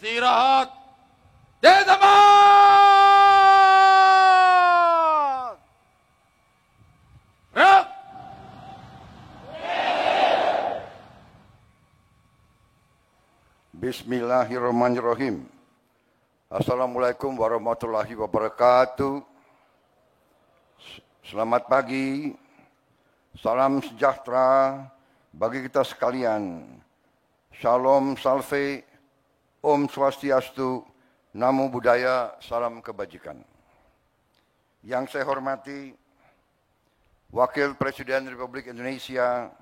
Istirahat di tempat. Gerak. Bismillahirrahmanirrahim. Assalamualaikum warahmatullahi wabarakatuh. Selamat pagi. Salam sejahtera bagi kita sekalian. Shalom salve. Om Swastiastu, Namo Buddhaya, salam kebajikan. Yang saya hormati Wakil Presiden Republik Indonesia,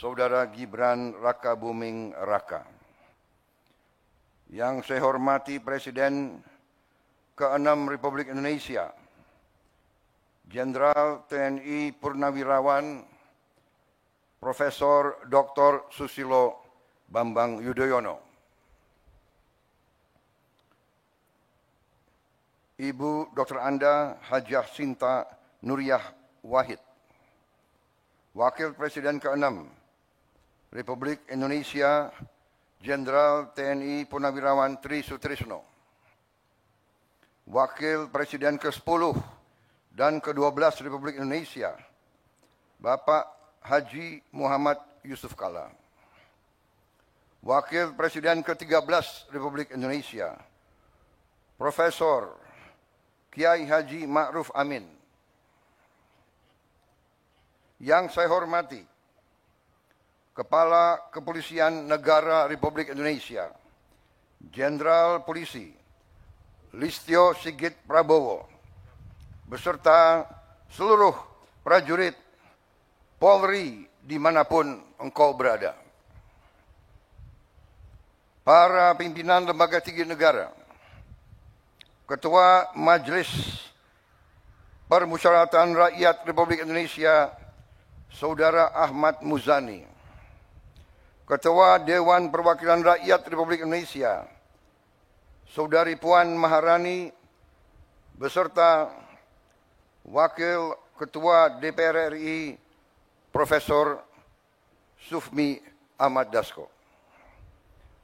Saudara Gibran Rakabuming Raka. Yang saya hormati Presiden ke-6 Republik Indonesia, Jenderal TNI Purnawirawan Profesor Dr. Susilo Bambang Yudhoyono. Ibu Dr. Anda Hajah Sinta Nuriyah Wahid, Wakil Presiden ke-6 Republik Indonesia, Jenderal TNI Purnawirawan Tri Sutrisno, Wakil Presiden ke-10 dan ke-12 Republik Indonesia, Bapak Haji Muhammad Yusuf Kalla, Wakil Presiden ke-13 Republik Indonesia, Profesor Kiai Haji Ma'ruf Amin. Yang saya hormati Kepala Kepolisian Negara Republik Indonesia, Jenderal Polisi Listio Sigit Prabowo, beserta seluruh prajurit Polri dimanapun engkau berada. Para pimpinan lembaga tinggi negara, Ketua Majelis Permusyawaratan Rakyat Republik Indonesia, Saudara Ahmad Muzani, Ketua Dewan Perwakilan Rakyat Republik Indonesia, Saudari Puan Maharani, beserta Wakil Ketua DPR RI, Profesor Sufmi Ahmad Dasko,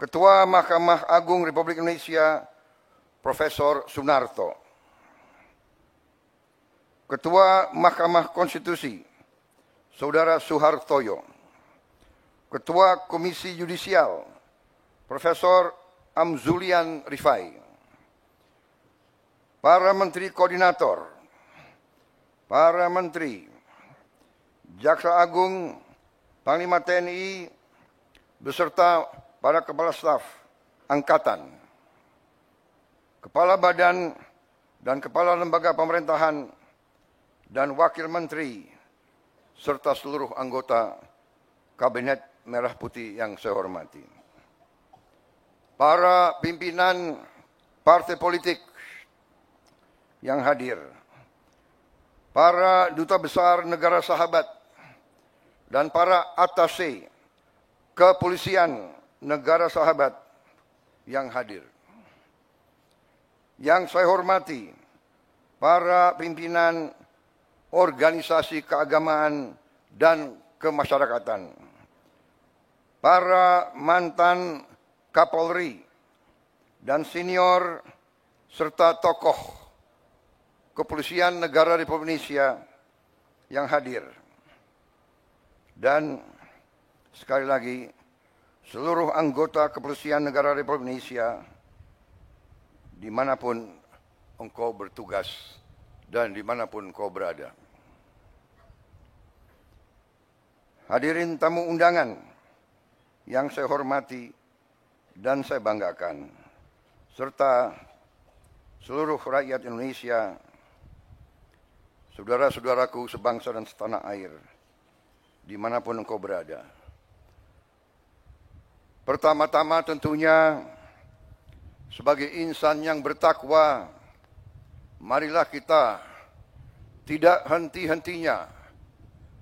Ketua Mahkamah Agung Republik Indonesia, Profesor Sunarto, Ketua Mahkamah Konstitusi, Saudara Suhartoyo, Ketua Komisi Yudisial, Profesor Amzulian Rifai, para Menteri Koordinator, para Menteri, Jaksa Agung, Panglima TNI, beserta para Kepala Staf Angkatan, Kepala Badan dan Kepala Lembaga Pemerintahan dan Wakil Menteri, serta seluruh anggota Kabinet Merah Putih yang saya hormati. Para pimpinan partai politik yang hadir, para duta besar negara sahabat, dan para atase kepolisian negara sahabat yang hadir. Yang saya hormati para pimpinan organisasi keagamaan dan kemasyarakatan, para mantan Kapolri dan senior serta tokoh kepolisian negara Republik Indonesia yang hadir. Dan sekali lagi, seluruh anggota kepolisian negara Republik Indonesia dimanapun engkau bertugas dan dimanapun engkau berada. Hadirin tamu undangan yang saya hormati dan saya banggakan, serta seluruh rakyat Indonesia, saudara-saudaraku sebangsa dan setanah air, dimanapun engkau berada. Pertama-tama tentunya, sebagai insan yang bertakwa, marilah kita tidak henti-hentinya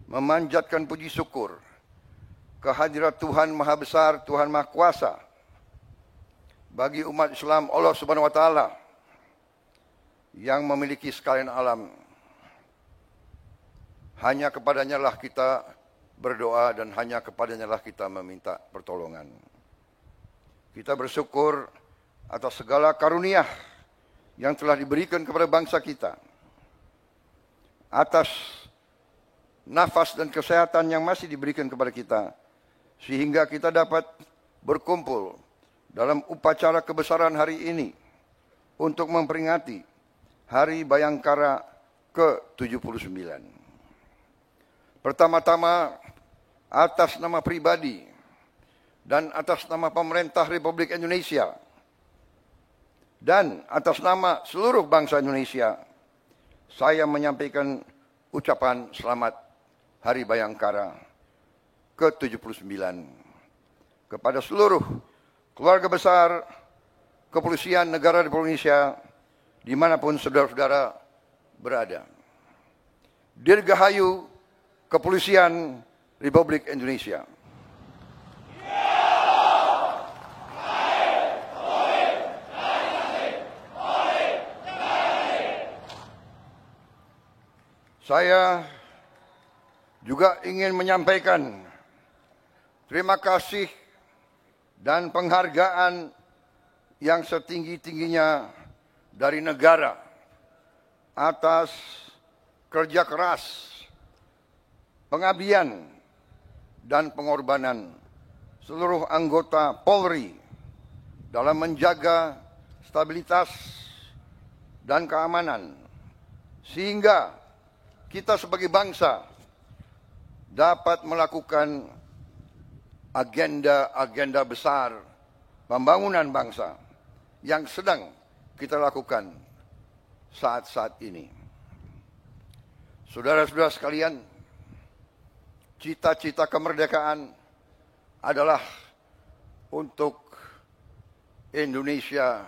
memanjatkan puji syukur kehadirat Tuhan Maha Besar, Tuhan Maha Kuasa bagi umat Islam Allah Subhanahu wa Ta'ala yang memiliki sekalian alam. Hanya kepadanya lah kita berdoa dan hanya kepadanya lah kita meminta pertolongan. Kita bersyukur atas segala karunia yang telah diberikan kepada bangsa kita, atas nafas dan kesehatan yang masih diberikan kepada kita, sehingga kita dapat berkumpul dalam upacara kebesaran hari ini untuk memperingati Hari Bayangkara ke-79. Pertama-tama, atas nama pribadi dan atas nama pemerintah Republik Indonesia dan atas nama seluruh bangsa Indonesia, saya menyampaikan ucapan selamat Hari Bayangkara ke-79 kepada seluruh keluarga besar Kepolisian Negara Republik Indonesia dimanapun saudara-saudara berada. Dirgahayu Kepolisian Republik Indonesia. Saya juga ingin menyampaikan terima kasih dan penghargaan yang setinggi-tingginya dari negara atas kerja keras, pengabdian, dan pengorbanan seluruh anggota Polri dalam menjaga stabilitas dan keamanan, sehingga kita sebagai bangsa dapat melakukan agenda-agenda besar pembangunan bangsa yang sedang kita lakukan saat-saat ini. Saudara-saudara sekalian, cita-cita kemerdekaan adalah untuk Indonesia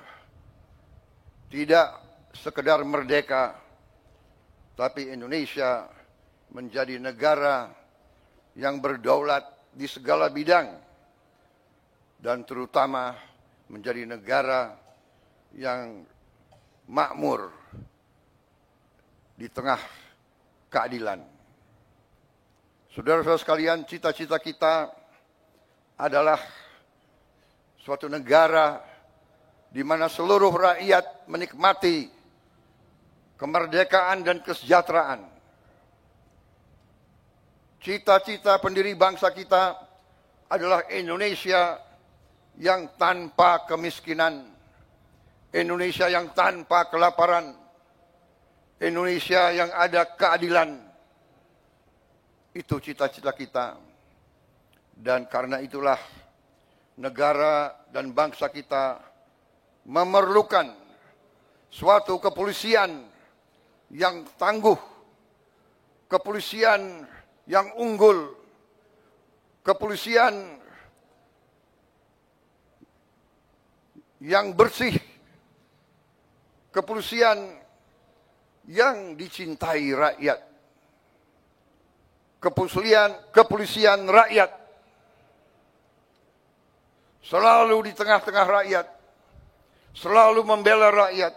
tidak sekedar merdeka, tapi Indonesia menjadi negara yang berdaulat di segala bidang dan terutama menjadi negara yang makmur di tengah keadilan. Saudara-saudara sekalian, cita-cita kita adalah suatu negara di mana seluruh rakyat menikmati kemerdekaan dan kesejahteraan. Cita-cita pendiri bangsa kita adalah Indonesia yang tanpa kemiskinan, Indonesia yang tanpa kelaparan, Indonesia yang ada keadilan. Itu cita-cita kita. Dan karena itulah negara dan bangsa kita memerlukan suatu kepolisian yang tangguh, kepolisian yang unggul, kepolisian yang bersih, kepolisian yang dicintai rakyat, kepolisian rakyat, selalu di tengah-tengah rakyat, selalu membela rakyat,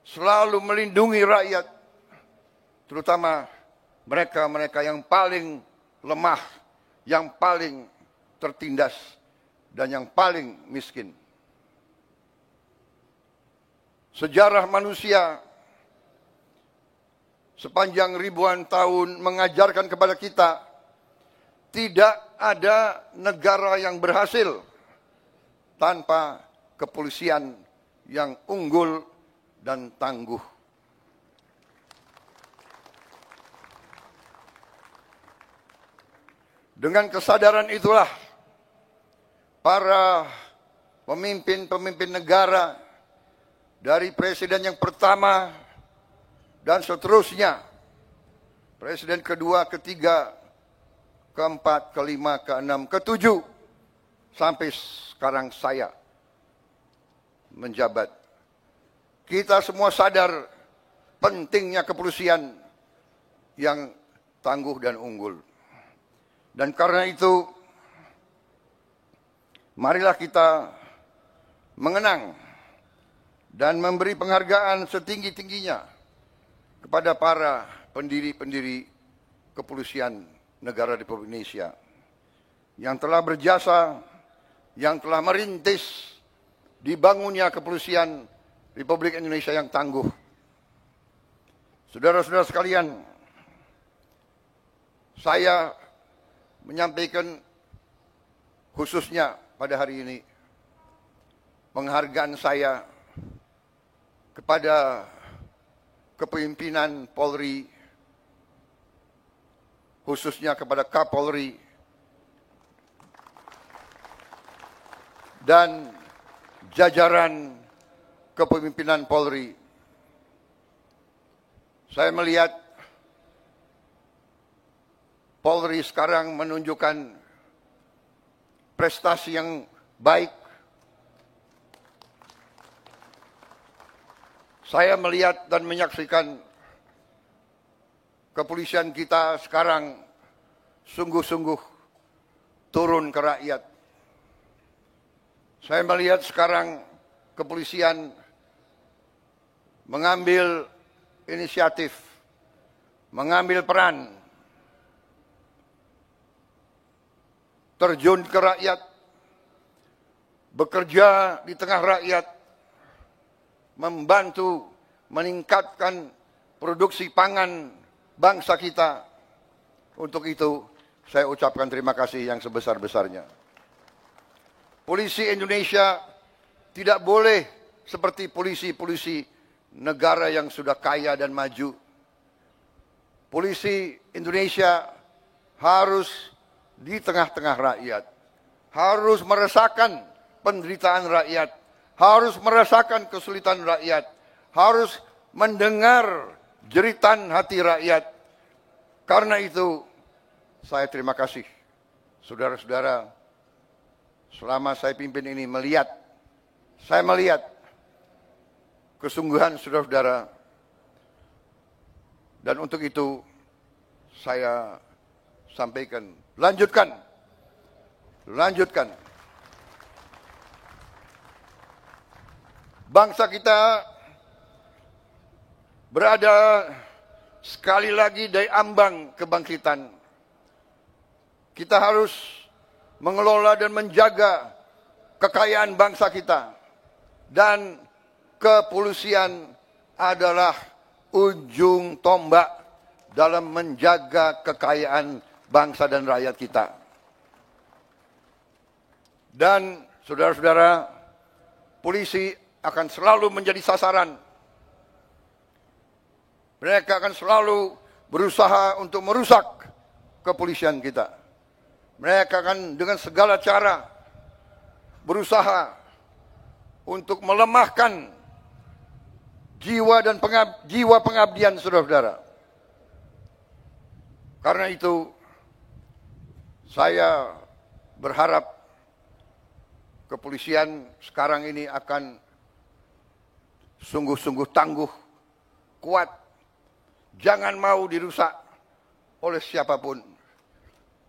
selalu melindungi rakyat, terutama mereka-mereka yang paling lemah, yang paling tertindas, dan yang paling miskin. Sejarah manusia sepanjang ribuan tahun mengajarkan kepada kita, tidak ada negara yang berhasil tanpa kepolisian yang unggul dan tangguh. Dengan kesadaran itulah para pemimpin-pemimpin negara dari presiden yang pertama dan seterusnya, presiden kedua, ketiga, keempat, kelima, keenam, ketujuh, sampai sekarang saya menjabat. Kita semua sadar pentingnya kepolisian yang tangguh dan unggul. Dan karena itu, marilah kita mengenang dan memberi penghargaan setinggi-tingginya kepada para pendiri-pendiri kepolisian negara Republik Indonesia yang telah berjasa, yang telah merintis dibangunnya kepolisian Republik Indonesia yang tangguh. Saudara-saudara sekalian, saya menyampaikan khususnya pada hari ini penghargaan saya kepada kepemimpinan Polri, khususnya kepada Kapolri dan jajaran kepemimpinan Polri. Saya melihat Polri sekarang menunjukkan prestasi yang baik. Saya melihat dan menyaksikan kepolisian kita sekarang sungguh-sungguh turun ke rakyat. Saya melihat sekarang kepolisian mengambil inisiatif, mengambil peran, terjun ke rakyat, bekerja di tengah rakyat, membantu meningkatkan produksi pangan bangsa kita. Untuk itu, saya ucapkan terima kasih yang sebesar-besarnya. Polisi Indonesia tidak boleh seperti polisi-polisi negara yang sudah kaya dan maju. Polisi Indonesia harus di tengah-tengah rakyat, harus merasakan penderitaan rakyat, harus merasakan kesulitan rakyat, harus mendengar jeritan hati rakyat. Karena itu, saya terima kasih, saudara-saudara, selama saya pimpin ini saya melihat kesungguhan saudara-saudara. Dan untuk itu, saya sampaikan, lanjutkan. Bangsa kita berada sekali lagi di ambang kebangkitan. Kita harus mengelola dan menjaga kekayaan bangsa kita. Dan kepolisian adalah ujung tombak dalam menjaga kekayaan bangsa dan rakyat kita. Dan saudara-saudara, polisi akan selalu menjadi sasaran. Mereka akan selalu berusaha untuk merusak kepolisian kita. Mereka akan dengan segala cara berusaha untuk melemahkan jiwa dan jiwa pengabdian saudara-saudara. Karena itu, saya berharap kepolisian sekarang ini akan sungguh-sungguh tangguh, kuat, jangan mau dirusak oleh siapapun.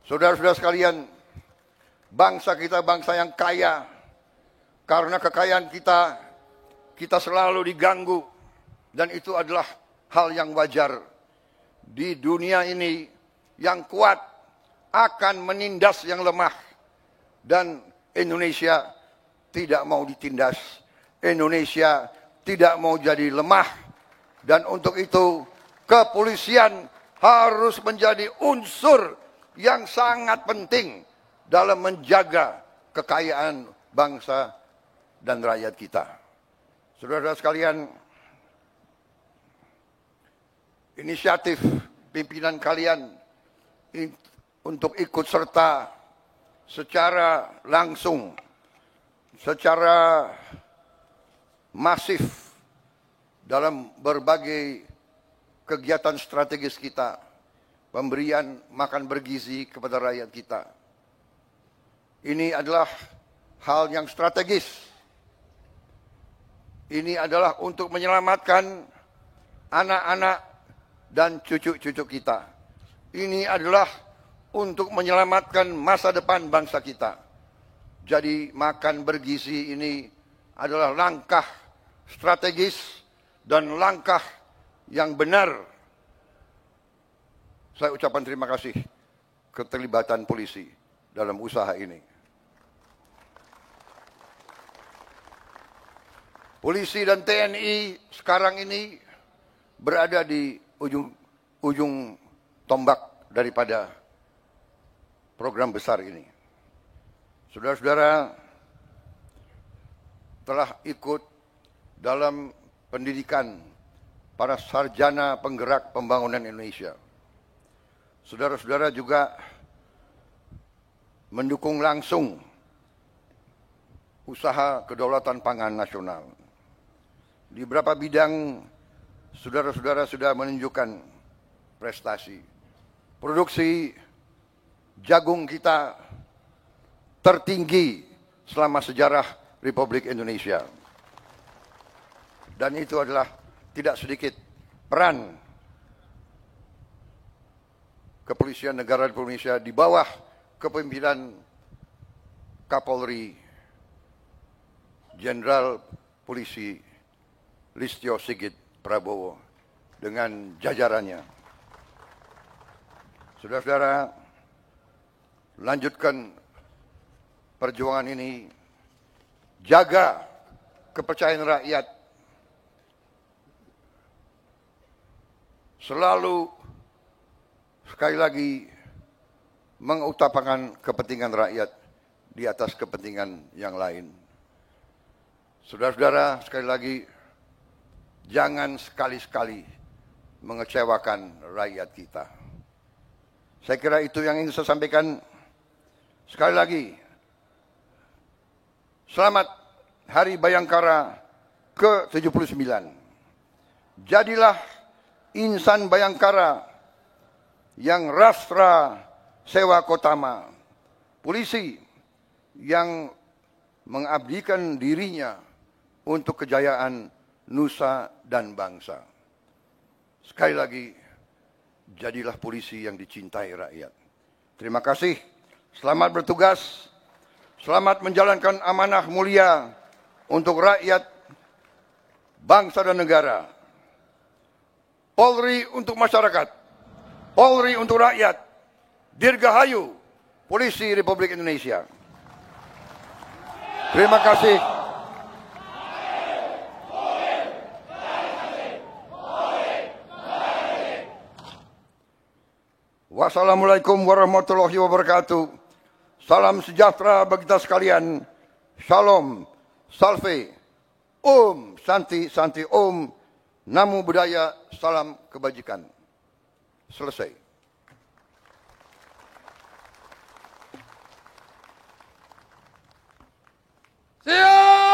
Saudara-saudara sekalian, bangsa kita bangsa yang kaya. Karena kekayaan kita selalu diganggu. Dan itu adalah hal yang wajar. Di dunia ini, yang kuat akan menindas yang lemah. Dan Indonesia tidak mau ditindas. Indonesia tidak mau jadi lemah. Dan untuk itu, kepolisian harus menjadi unsur yang sangat penting dalam menjaga kekayaan bangsa dan rakyat kita. Saudara-saudara sekalian, inisiatif pimpinan kalian untuk ikut serta secara langsung, secara masif dalam berbagai kegiatan strategis kita, pemberian makan bergizi kepada rakyat kita. Ini adalah hal yang strategis. Ini adalah untuk menyelamatkan anak-anak dan cucu-cucu kita. Ini adalah untuk menyelamatkan masa depan bangsa kita. Jadi makan bergizi ini adalah langkah strategis dan langkah yang benar. Saya ucapkan terima kasih keterlibatan polisi dalam usaha ini. Polisi dan TNI sekarang ini berada di ujung tombak daripada program besar ini. Saudara-saudara telah ikut dalam pendidikan para sarjana penggerak pembangunan Indonesia. Saudara-saudara juga mendukung langsung usaha kedaulatan pangan nasional. Di beberapa bidang, saudara-saudara sudah menunjukkan prestasi. Produksi jagung kita tertinggi selama sejarah Republik Indonesia. Dan itu adalah tidak sedikit peran Kepolisian Negara Republik Indonesia di bawah kepemimpinan Kapolri Jenderal Polisi Listio Sigit Prabowo dengan jajarannya. Saudara-saudara, lanjutkan perjuangan ini, jaga kepercayaan rakyat, selalu sekali lagi mengutamakan kepentingan rakyat di atas kepentingan yang lain. Saudara-saudara, sekali lagi, jangan sekali-sekali mengecewakan rakyat kita. Saya kira itu yang ingin saya sampaikan. Sekali lagi, selamat Hari Bayangkara ke-79. Jadilah insan Bayangkara yang rastra sewa kotama, polisi yang mengabdikan dirinya untuk kejayaan nusa dan bangsa. Sekali lagi, jadilah polisi yang dicintai rakyat. Terima kasih, selamat bertugas, selamat menjalankan amanah mulia untuk rakyat, bangsa dan negara. Polri untuk masyarakat, Polri untuk rakyat, Dirgahayu, Polisi Republik Indonesia. Terima kasih. Wassalamualaikum warahmatullahi wabarakatuh. Salam sejahtera bagi kita sekalian. Shalom, salve, Om, Santi, Santi, Om, Namo Buddhaya, salam kebajikan. Selesai. Siap!